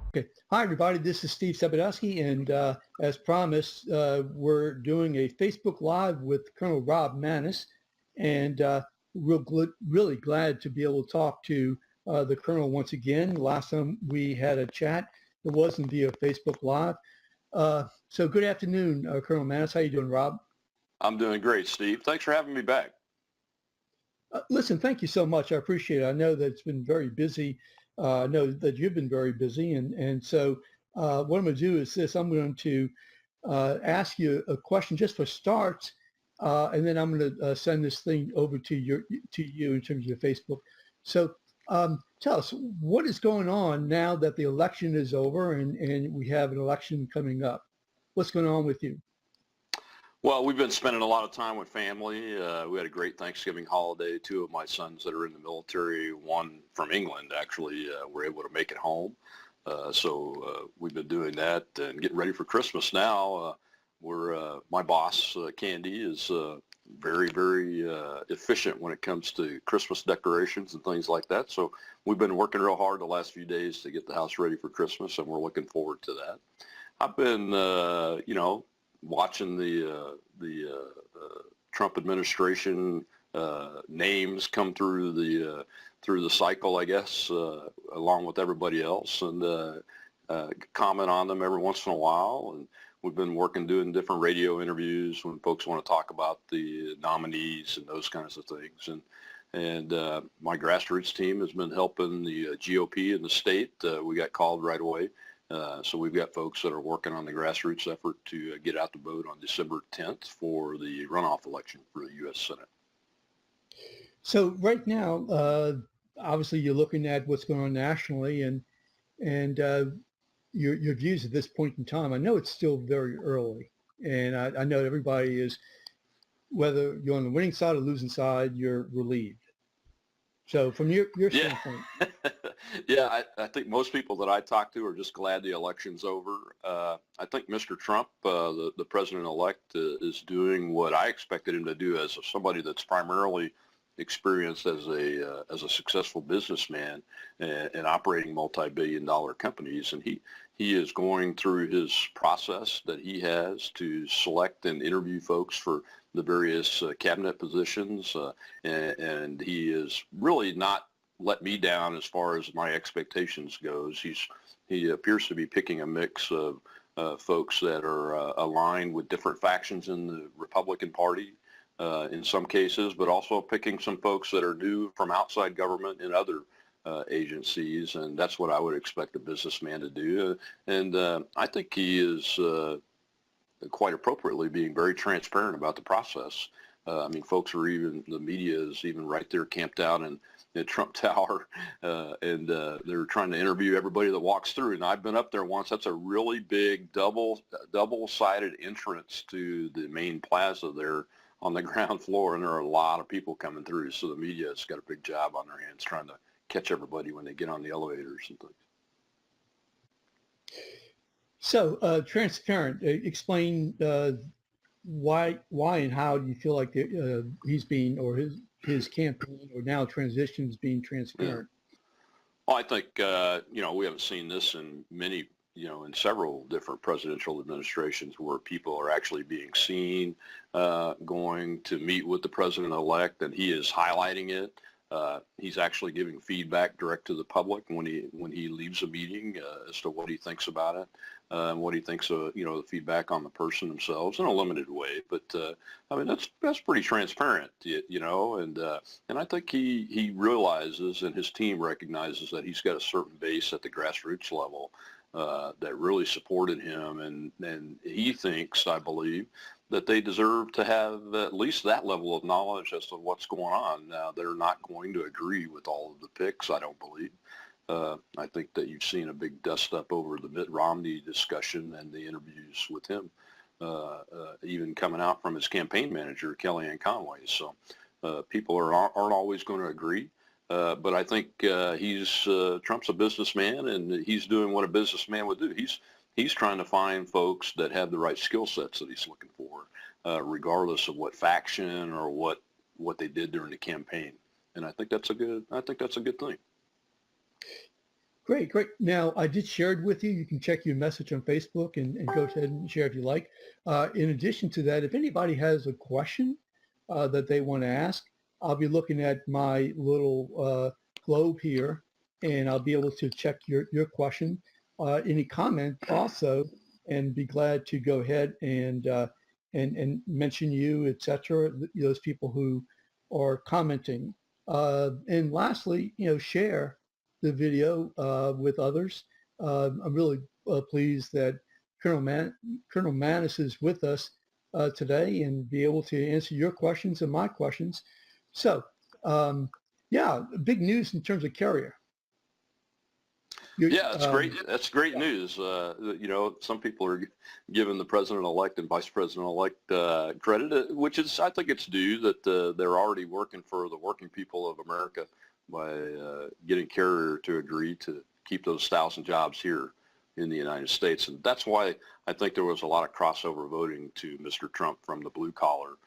Okay. Hi, everybody. This is Steve Sebedowski, and as promised, we're doing a Facebook Live with Colonel Rob Maness, and really glad to be able to talk to the Colonel once again. Last time we had a chat, it wasn't via Facebook Live. So good afternoon, Colonel Maness. How you doing, Rob? I'm doing great, Steve. Thanks for having me back. Listen, thank you so much. I appreciate it. I know that it's been very busy. I know that you've been very busy, and so what I'm going to do is this. I'm going to ask you a question just for starts, and then I'm going to send this thing over to you in terms of your Facebook. So tell us, what is going on now that the election is over and we have an election coming up? What's going on with you? Well, we've been spending a lot of time with family. We had a great Thanksgiving holiday. Two of my sons that are in the military, one from England actually, were able to make it home. So we've been doing that and getting ready for Christmas now. My boss, Candy, is very, very efficient when it comes to Christmas decorations and things like that. So we've been working real hard the last few days to get the house ready for Christmas, and we're looking forward to that. I've been, watching the Trump administration names come through the cycle, I guess, along with everybody else, and comment on them every once in a while. And we've been doing different radio interviews when folks want to talk about the nominees and those kinds of things. And my grassroots team has been helping the GOP in the state. We got called right away. So we've got folks that are working on the grassroots effort to get out the vote on December 10th for the runoff election for the U.S. Senate. So right now, obviously, you're looking at what's going on nationally and your views at this point in time. I know it's still very early, and I know everybody is, whether you're on the winning side or losing side, you're relieved. So from your standpoint. Yeah, I think most people that I talk to are just glad the election's over. I think Mr. Trump, the president-elect, is doing what I expected him to do as somebody that's primarily experienced as a successful businessman and operating multi-billion-dollar companies. And he is going through his process that he has to select and interview folks for the various cabinet positions, and he is really not let me down as far as my expectations goes. He appears to be picking a mix of folks that are aligned with different factions in the Republican Party in some cases, but also picking some folks that are new from outside government and other agencies, and that's what I would expect a businessman to do. And I think he is quite appropriately being very transparent about the process. I mean, the media is even right there camped out in Trump Tower, and they're trying to interview everybody that walks through. And I've been up there once. That's a really big double-sided entrance to the main plaza there on the ground floor, and there are a lot of people coming through. So the media has got a big job on their hands trying to catch everybody when they get on the elevators and things. So transparent. Explain why and how do you feel like he's being, or his campaign, or now transition is being transparent? Yeah. Well, I think we haven't seen this in in several different presidential administrations where people are actually being seen going to meet with the president-elect, and he is highlighting it. He's actually giving feedback direct to the public when he leaves a meeting as to what he thinks about it, and what he thinks of the feedback on the person themselves in a limited way. But I mean that's pretty transparent, and I think he realizes, and his team recognizes, that he's got a certain base at the grassroots level that really supported him, and he thinks, I believe, that they deserve to have at least that level of knowledge as to what's going on. Now, they're not going to agree with all of the picks, I don't believe. I think that you've seen a big dust-up over the Mitt Romney discussion and the interviews with him, even coming out from his campaign manager, Kellyanne Conway. So people aren't always going to agree. But I think Trump's a businessman, and he's doing what a businessman would do. He's trying to find folks that have the right skill sets that he's looking for, regardless of what faction or what they did during the campaign. And I think that's a good thing. Great, great. Now, I did share it with you. You can check your message on Facebook and go ahead and share if you like. In addition to that, if anybody has a question that they want to ask, I'll be looking at my little globe here, and I'll be able to check your question, any comment also, and be glad to go ahead and mention you, etc. Those people who are commenting. And lastly, share the video with others. I'm really pleased that Colonel Maness is with us today and be able to answer your questions and my questions. So, yeah, big news in terms of carrier. Yeah, that's great. That's great news. Some people are giving the president-elect and vice president-elect credit, which is, I think it's due that they're already working for the working people of America by getting Carrier to agree to keep those 1,000 jobs here in the United States. And that's why I think there was a lot of crossover voting to Mr. Trump from the blue-collar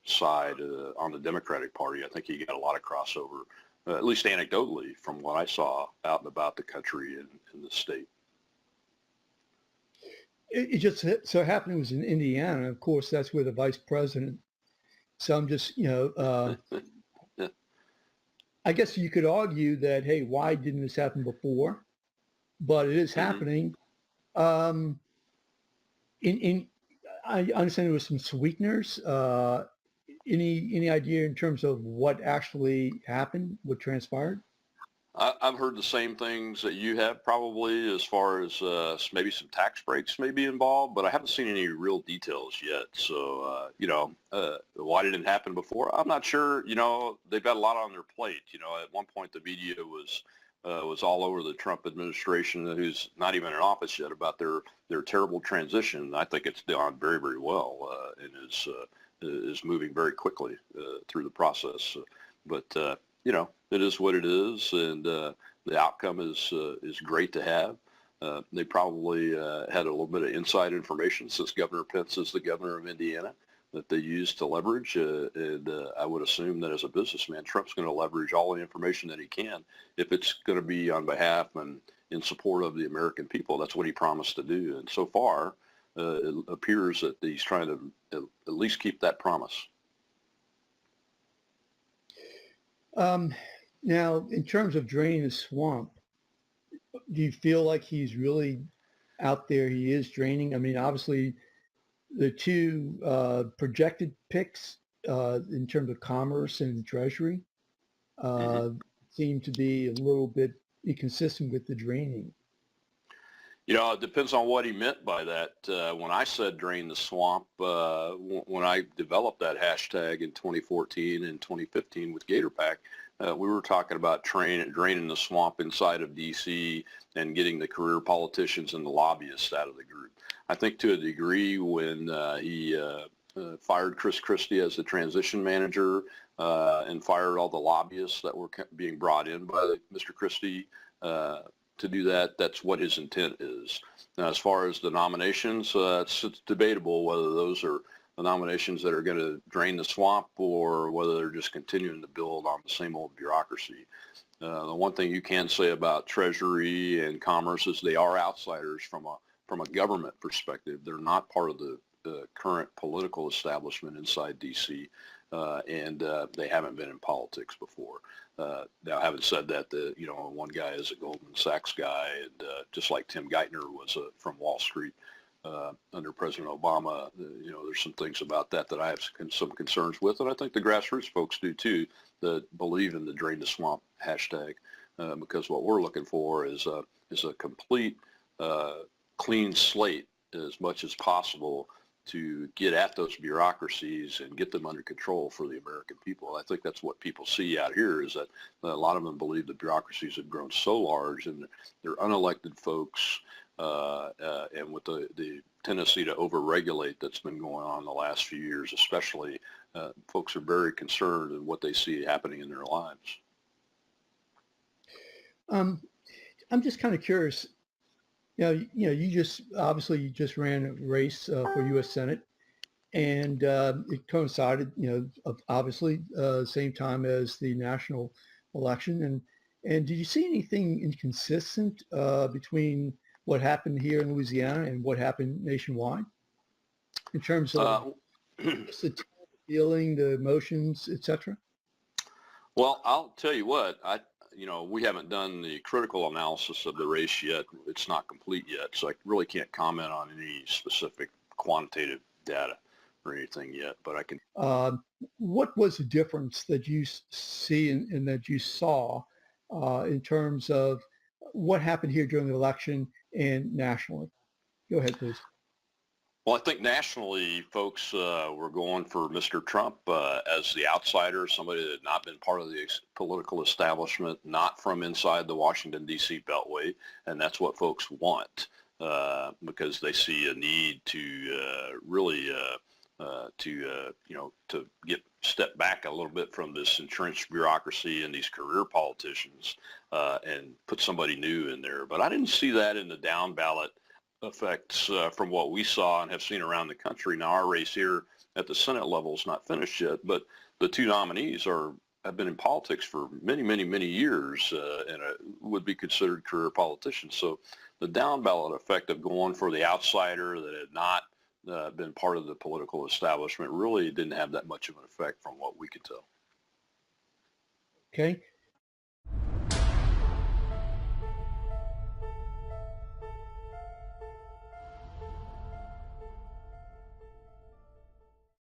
side on the Democratic Party. I think he got a lot of crossover, at least anecdotally, from what I saw out and about the country and in the state. It just so happened it was in Indiana. Of course, that's where the vice president. So I'm just, I guess you could argue that, hey, why didn't this happen before? But it is happening. I understand there was some sweeteners. Any idea in terms of what actually happened, what transpired? I've heard the same things that you have, probably, as far as maybe some tax breaks may be involved, but I haven't seen any real details yet. So, why didn't it happen before? I'm not sure. They've got a lot on their plate. At one point the media was all over the Trump administration, who's not even in office yet, about their terrible transition. I think it's gone very, very well and is moving very quickly through the process. But it is what it is, and the outcome is great to have. They probably had a little bit of inside information, since Governor Pence is the governor of Indiana, that they used to leverage. And I would assume that as a businessman, Trump's going to leverage all the information that he can if it's going to be on behalf and in support of the American people. That's what he promised to do. And so far, it appears that he's trying to at least keep that promise. Now, in terms of draining the swamp, do you feel like he's really out there? He is draining. I mean, obviously, the two projected picks in terms of commerce and treasury seem to be a little bit inconsistent with the draining. It depends on what he meant by that. When I said drain the swamp, when I developed that hashtag in 2014 and 2015 with Gator Pack, we were talking about draining the swamp inside of D.C. and getting the career politicians and the lobbyists out of the group. I think to a degree, when he fired Chris Christie as the transition manager and fired all the lobbyists that were being brought in by Mr. Christie to do that, that's what his intent is. Now, as far as the nominations, it's debatable whether those are the nominations that are going to drain the swamp or whether they're just continuing to build on the same old bureaucracy. The one thing you can say about Treasury and Commerce is they are outsiders from a government perspective. They're not part of the current political establishment inside D.C., and they haven't been in politics before. Now, having said that, one guy is a Goldman Sachs guy, and just like Tim Geithner was from Wall Street under President Obama, there's some things about that I have some concerns with, and I think the grassroots folks do too, that believe in the Drain the Swamp hashtag, because what we're looking for is a complete clean slate as much as possible to get at those bureaucracies and get them under control for the American people. I think that's what people see out here, is that a lot of them believe the bureaucracies have grown so large and they're unelected folks, and with the tendency to overregulate that's been going on the last few years, especially, folks are very concerned in what they see happening in their lives. I'm just kind of curious. You just ran a race for U.S. Senate, and it coincided, obviously, same time as the national election. And did you see anything inconsistent between what happened here in Louisiana and what happened nationwide in terms of Uh, just the feeling, the emotions, etc.? well, I'll tell you what, we haven't done the critical analysis of the race yet. It's not complete yet, so I really can't comment on any specific quantitative data or anything yet, but I can. What was the difference that you see and that you saw in terms of what happened here during the election and nationally? Go ahead, please. Well, I think nationally, folks were going for Mr. Trump as the outsider, somebody that had not been part of the political establishment, not from inside the Washington, D.C. Beltway, and that's what folks want because they see a need to really to get step back a little bit from this entrenched bureaucracy and these career politicians and put somebody new in there. But I didn't see that in the down ballot effects from what we saw and have seen around the country. Now, our race here at the Senate level is not finished yet, but the two nominees have been in politics for many, many, many years and would be considered career politicians. So the down ballot effect of going for the outsider that had not been part of the political establishment really didn't have that much of an effect from what we could tell. Okay.